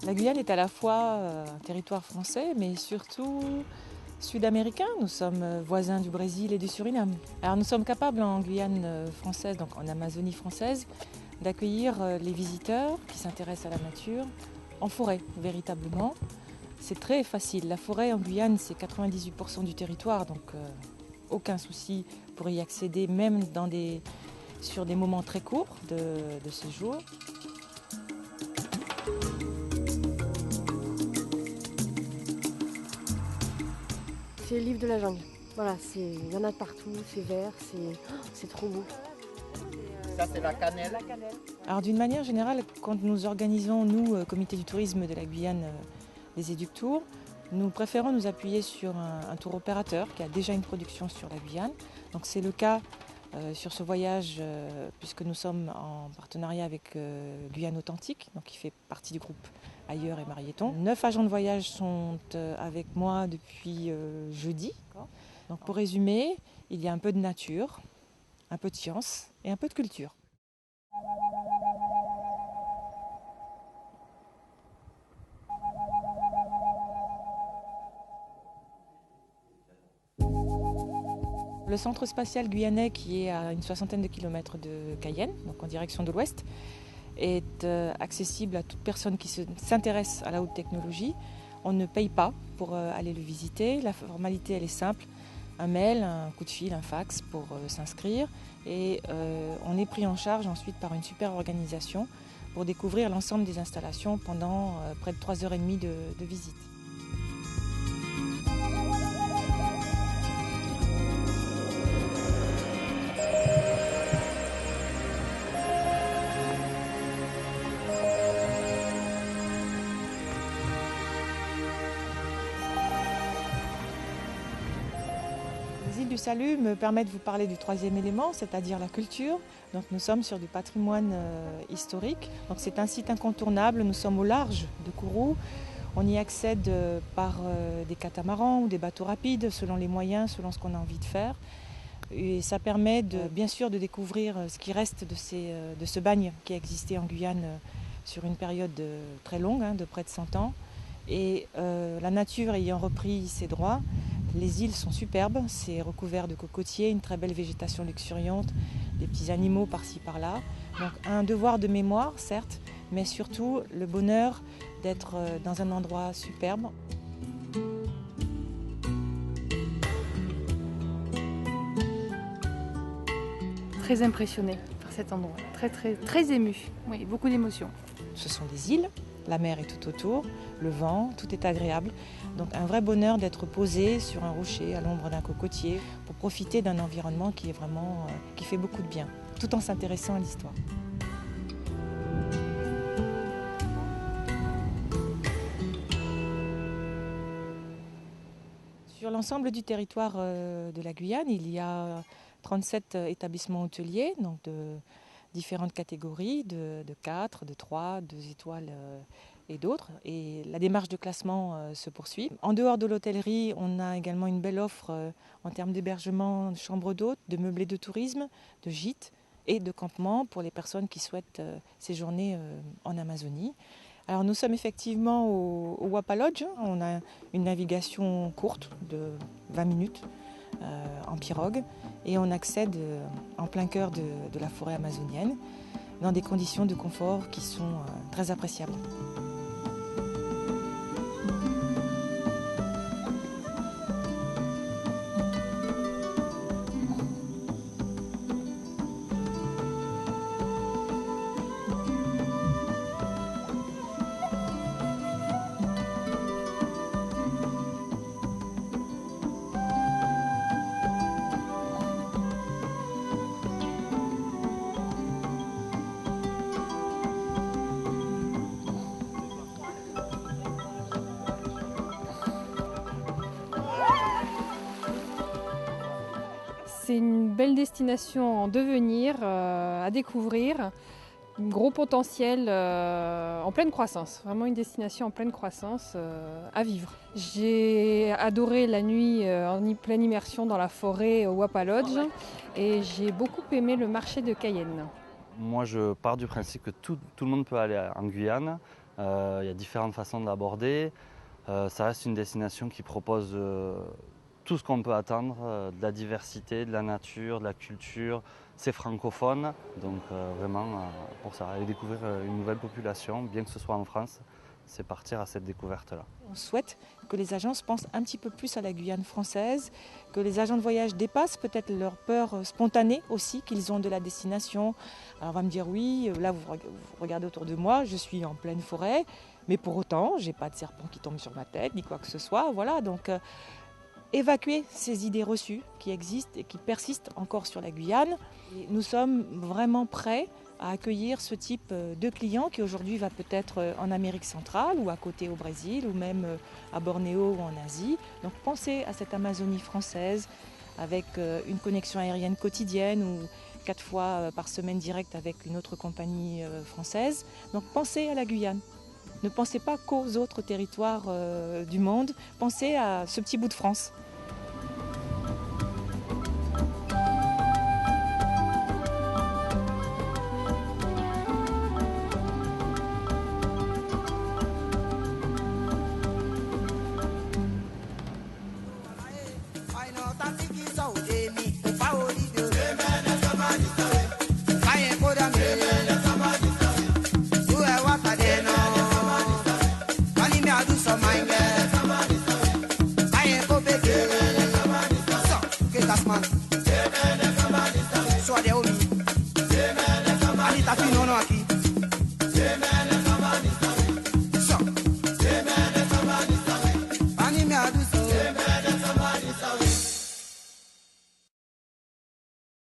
La Guyane est à la fois un territoire français, mais surtout sud-américain. Nous sommes voisins du Brésil et du Suriname. Alors nous sommes capables en Guyane française, donc en Amazonie française, d'accueillir les visiteurs qui s'intéressent à la nature en forêt, véritablement. C'est très facile. La forêt en Guyane, c'est 98% du territoire, donc aucun souci pour y accéder, même sur des moments très courts de séjour. C'est le livre de la jungle. Voilà, il y en a de partout, c'est vert, c'est trop beau. Ça, c'est la cannelle. Alors d'une manière générale, quand nous organisons, nous, comité du tourisme de la Guyane, les Éductours, nous préférons nous appuyer sur un tour opérateur qui a déjà une production sur la Guyane. Donc c'est le cas sur ce voyage, puisque nous sommes en partenariat avec Guyane Authentique, donc qui fait partie du groupe Ailleurs et Marieton. 9 agents de voyage sont avec moi depuis jeudi. Donc pour résumer, il y a un peu de nature, un peu de science et un peu de culture. Le centre spatial guyanais, qui est à une 60aine de kilomètres de Cayenne, donc en direction de l'ouest, est accessible à toute personne qui s'intéresse à la haute technologie. On ne paye pas pour aller le visiter. La formalité, elle est simple. Un mail, un coup de fil, un fax pour s'inscrire. Et on est pris en charge ensuite par une super organisation pour découvrir l'ensemble des installations pendant près de 3h30 de visite. Les îles du Salut me permettent de vous parler du troisième élément, c'est-à-dire la culture. Donc nous sommes sur du patrimoine historique. Donc c'est un site incontournable. Nous sommes au large de Kourou. On y accède par des catamarans ou des bateaux rapides, selon les moyens, selon ce qu'on a envie de faire. Et ça permet bien sûr de découvrir ce qui reste de ce bagne qui a existé en Guyane sur une période très longue, de près de 100 ans. Et la nature ayant repris ses droits, les îles sont superbes, c'est recouvert de cocotiers, une très belle végétation luxuriante, des petits animaux par-ci par-là. Donc un devoir de mémoire, certes, mais surtout le bonheur d'être dans un endroit superbe. Très impressionnée par cet endroit, très émue, oui, beaucoup d'émotions. Ce sont des îles, la mer est tout autour, le vent, tout est agréable. Donc un vrai bonheur d'être posé sur un rocher à l'ombre d'un cocotier pour profiter d'un environnement qui est vraiment, qui fait beaucoup de bien, tout en s'intéressant à l'histoire. Sur l'ensemble du territoire de la Guyane, il y a 37 établissements hôteliers, donc de différentes catégories, de 4, de 3, 2 étoiles et d'autres. Et la démarche de classement se poursuit. En dehors de l'hôtellerie, on a également une belle offre en termes d'hébergement, de chambres d'hôtes, de meublés de tourisme, de gîtes et de campements pour les personnes qui souhaitent séjourner en Amazonie. Alors nous sommes effectivement au Wapa Lodge. On a une navigation courte de 20 minutes en pirogue et on accède en plein cœur de la forêt amazonienne dans des conditions de confort qui sont très appréciables. C'est une belle destination en devenir, à découvrir. Un gros potentiel en pleine croissance, vraiment une destination en pleine croissance à vivre. J'ai adoré la nuit en pleine immersion dans la forêt au Wapa Lodge et j'ai beaucoup aimé le marché de Cayenne. Moi je pars du principe que tout le monde peut aller en Guyane. Il y a différentes façons de l'aborder. Ça reste une destination qui propose tout ce qu'on peut attendre, de la diversité, de la nature, de la culture. C'est francophone, donc vraiment pour ça, aller découvrir une nouvelle population, bien que ce soit en France, c'est partir à cette découverte-là. On souhaite que les agences pensent un petit peu plus à la Guyane française, que les agents de voyage dépassent peut-être leur peur spontanée aussi qu'ils ont de la destination. Alors on va me dire oui, là vous regardez autour de moi, je suis en pleine forêt, mais pour autant, j'ai pas de serpent qui tombe sur ma tête, ni quoi que ce soit. Voilà, donc évacuer ces idées reçues qui existent et qui persistent encore sur la Guyane. Et nous sommes vraiment prêts à accueillir ce type de client qui aujourd'hui va peut-être en Amérique centrale ou à côté au Brésil ou même à Bornéo ou en Asie. Donc pensez à cette Amazonie française avec une connexion aérienne quotidienne ou 4 fois par semaine directe avec une autre compagnie française. Donc pensez à la Guyane. Ne pensez pas qu'aux autres territoires du monde, pensez à ce petit bout de France.